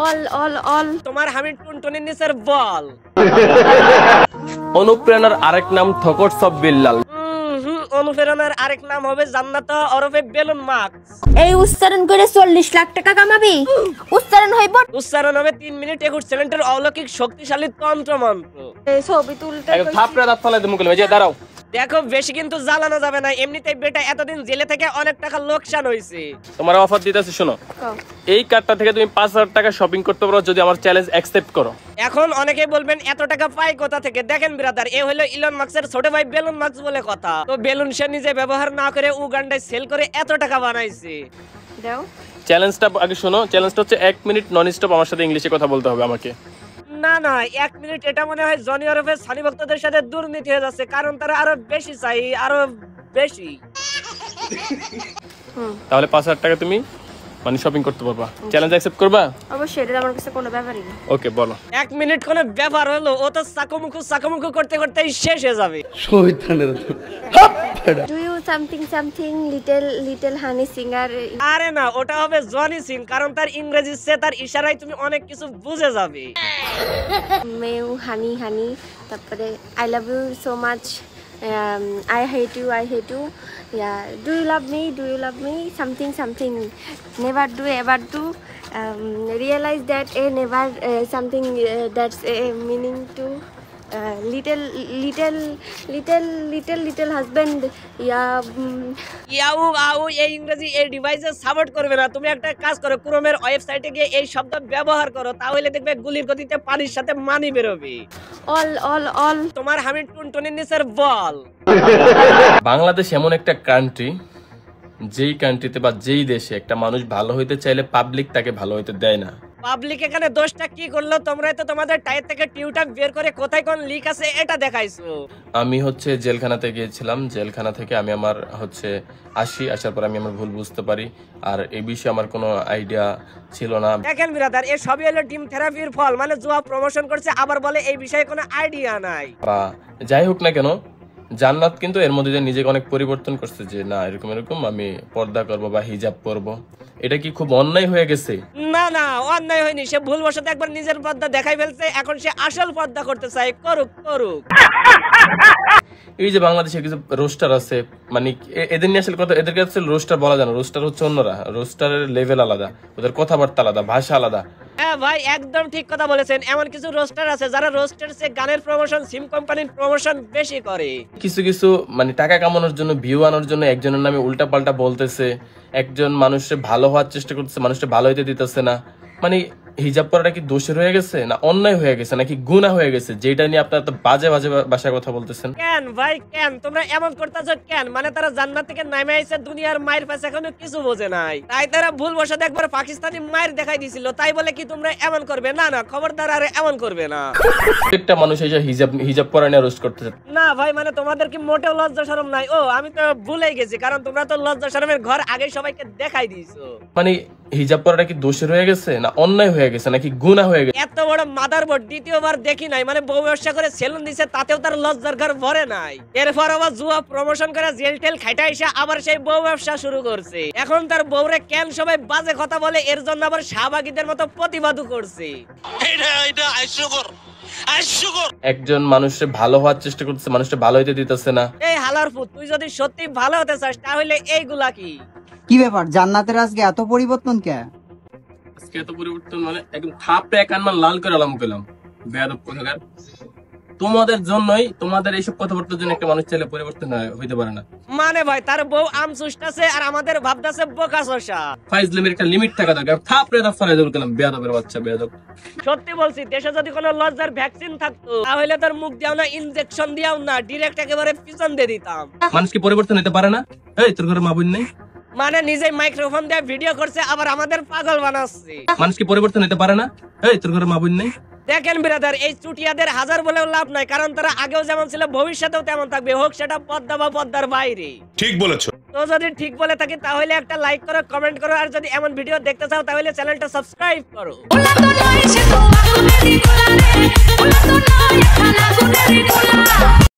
All তোমার হামিদ টুনটুনির নিচের বল। অনুপ্রেরণার আরেক নাম থকটস অফ বিল্লাল। অনুপ্রেরণার আরেক নাম হবে জান্নাত ওরফে বেলুন মার্কস। এই উচ্চারণ করে 40 লাখ টাকা কামাবি। উচ্চারণ হইব, উচ্চারণ হবে 3 মিনিট 21 সেকেন্ডের অলৌকিক শক্তিশালী তন্ত্র মন্ত্র। এই ছবি তুলতে এক থাপড়া দাঁত ফলাই দে মুখে, এই দাঁড়াও। দেখো বেশি কিন্তু জ্বালানো যাবে না, এমনিতেই বেটা এতদিন জেলে থেকে অনেক টাকা লোকসান হয়েছে। তোমার অফার দিতেছি শোনো, এই কার্ডটা থেকে তুমি 5000 টাকা শপিং করতে পারো যদি আমার চ্যালেঞ্জ অ্যাকসেপ্ট করো। এখন অনেকেই বলবেন এত টাকা পাই কোথা থেকে? দেখেন ব্রাদার, এ হলো ইলন মাস্কের ছোট ভাই বেলুন মাস্ক বলে কথা। তো বেলুন সে নিজে ব্যবহার না করে উগান্ডায় সেল করে এত টাকা বানাইছে। দাও চ্যালেঞ্জটা আগে শোনো। চ্যালেঞ্জটা হচ্ছে 1 মিনিট নন স্টপ আমার সাথে ইংলিশে কথা বলতে হবে আমাকে। না না 1 মিনিট, এটা মনে হয় জনি ওরফে সানি ভক্তদের সাথে দুর্নীতি হয়ে যাচ্ছে, কারণ তারা আরো বেশি চাই, আরো বেশি। তাহলে 5000 টাকা তুমি মানে শপিং করতে পারবা। চ্যালেঞ্জ অ্যাকসেপ্ট করবা? অবশ্যই, এটা আমার কাছে কোনো ব্যাপারই না। ওকে বলো। 1 মিনিট কোন ব্যাপার হলো? ও তো সাকুমুকু করতে করতেই শেষ হয়ে যাবে। Do you something little honey singer? আরে না, ওটা হবে জনি সিং, কারণ তার ইংরেজি সে তার ইশারায় তুমি অনেক কিছু বুঝে যাবে। মেউ হানি, তারপরে I love you so much, I hate you, yeah, do you love me, something, never do, ever do, realize that a never, something that's a meaning to, little husband, yeah, ইয়াউ আউ এই ইংরেজি এই ডিভাইসে support করবে না। তুমি একটা কাজ করো, ক্রোমের ওয়েবসাইটে গিয়ে এই শব্দ ব্যবহার করো, তাহলে দেখবে গুলির গতিতে পানির সাথে মানি বেরোবে। all তোমার হামিদ টুনটুনির নিচের বল। বাংলাদেশ এমন একটা কান্ট্রি, যেই কান্ট্রিতে বা যেই দেশে একটা মানুষ ভালো হইতে চাইলে পাবলিক তাকে ভালো হইতে দেয় না। পাবলিক এখানে দোষটা কি করলো? তোমরাই তো তোমাদের টাইপ থেকে টিউটা বের করে কোথায় কোন লিক আছে এটা দেখাইছো। আমি হচ্ছে জেলখানাতে গিয়েছিলাম, জেলখানা থেকে আমি আমার হচ্ছে আসার পর আমি আমার ভুল বুঝতে পারি, আর এই বিষয়ে আমার কোনো আইডিয়া ছিল না। দেখেন ব্রাদার, এই সবই হলো টিম থেরাপির ফল। মানে জুয়া প্রমোশন করছে আবার বলে এই বিষয়ে কোনো আইডিয়া নাই। বা যাই হোক না কেন, জান্নাত কিন্তু এর মধ্যে নিজেকে অনেক পরিবর্তন করছে যে না এরকম আমি পর্দা করব বা হিজাব করব। এটা কি খুব অন্যায় হয়ে গেছে? না না, অন্যায় হয়নি। সে ভুলবশত একবার নিজের পর্দা দেখাই ফেলছে, এখন সে আসল পর্দা করতে চায়। করুক। এই যে বাংলাদেশে কিছু রোস্টার আছে, মানে এদের নিয়ে আসলে কথা, এদেরকে আসলে রোস্টার বলা যায় না। রোস্টার হচ্ছে অন্যরা, রোস্টারের লেভেল আলাদা, ওদের কথাবার্তা আলাদা, ভাষা আলাদা। হ্যাঁ ভাই, একদম ঠিক কথা বলেছেন। এমন কিছু রোস্টার আছে যারা রোস্টার সে গানের প্রমোশন, সিম কোম্পানির প্রমোশন বেশি করে। কিছু মানে টাকা কামানোর জন্য, ভিউ আনার জন্য একজনের নামে উল্টা পাল্টা বলতেছে, একজন মানুষের ভালো হওয়ার চেষ্টা করতেছে, মানুষটা ভালো হইতে দিতেছে না। মানে হিজাব পরাটা কি দোষের হয়ে গেছে, না অন্যায় হয়ে গেছে, নাকি গুনাহ হয়ে গেছে, যেটা নিয়ে আপনারা তো বাজে ভাষায় কথা বলতেছেন? কেন ভাই কেন তোমরা এমন করতেছো কেন? মানে তারা জান্নাত থেকে নামে আইছে, দুনিয়ার মায়ের পাশে এখনো কিছু বোঝে নাই, তাই তারা ভুলবশত একবার পাকিস্তানি মায়ের দেখাই দিছিল, তাই বলে কি তোমরা এমন করবে? না না, খবরদার আর এমন করবে না। একটা মানুষ এসে হিজাব পরা নিয়ে রোস্ট করতেছে। না ভাই, মানে তোমাদের কি মোটেও লজ্জা শরম নাই? ও আমি তো ভুলেই গেছি, কারণ তোমরা তো লজ্জা শরমের ঘর আগে সবাইকে দেখাই দিয়েছো। মানে হিজাব পরাটা কি দোষের হয়ে গেছে, না অন্যায় হয়ে গেছে, নাকি গুনাহ হয়ে গেছে? এত বড় মাদারবোর্ড দ্বিতীয়বার দেখি নাই। মানে বউ ব্যবসা করে সেলুন দিছে, তাতেও তার লজ্জার ঘর ভরে নাই। এরপর আবার জুয়া প্রমোশন করে জেল টেল খাইটা এসে আবার সেই বউ ব্যবসা শুরু করছে। এখন তার বউরে কেন সবাই বাজে কথা বলে, এর জন্য আবার শাহবাগীদের মতো প্রতিবাদও করছে। একজন মানুষের ভালো হওয়ার চেষ্টা করতেছে, মানুষটা ভালো হইতে দিতেছে না। এই হালার ফুট, তুই যদি সত্যি ভালো হতে চাস তাহলে এইগুলা কি ব্যাপার? জান্নাতের আজকে এত পরিবর্তন কে? আজকে এত পরিবর্তন মানে একদম থাপড়ে কানমান লাল করে আলাম কইলাম। বেয়াদব কোথাকার। তোমাদের জন্যই, তোমাদের এইসব কথাবার্তার জন্য একটা মানুষ চাইলে পরিবর্তন হইতে পারে না। মানে ভাই তার বউ আম চুষতাছে আর আমাদের ভাবতাছে বোকা শসা। ফাইজলামের একটা লিমিট থাকা দরকার। থাপড়ে দফারে দল কইলাম, বেয়াদবের বাচ্চা বেয়াদব। সত্যি বলছি, দেশে যদি কোনো লজ্জার ভ্যাকসিন থাকতো তাহলে তার মুখ দিয়াও না, ইনজেকশন দিয়াও না, ডাইরেক্ট একেবারে পিছন দিয়ে দিতাম। মানুষ কি পরিবর্তন হতে পারে না? এই তোর ঘরে মা বোন নেই? মানে নিজে মাইক্রোফোন দিয়ে ভিডিও করছে, আবার আমাদের পাগল বানাচ্ছে। মানুষ কি পরিবর্তন হতে পারে না? এই তোর ঘরে মা বোন নেই? দেখেন ব্রাদার, এই চুটিয়াদের হাজার বলেও লাভ নাই, কারণ তারা আগেও যেমন ছিল ভবিষ্যতেও তেমন থাকবে, হোক সেটা পদ্মা বা পদ্মার বাইরে। ঠিক বলেছো। তো যদি ঠিক বলে থাকি তাহলে একটা লাইক করো, কমেন্ট করো, আর যদি এমন ভিডিও দেখতে চাও তাহলে চ্যানেলটা সাবস্ক্রাইব করো।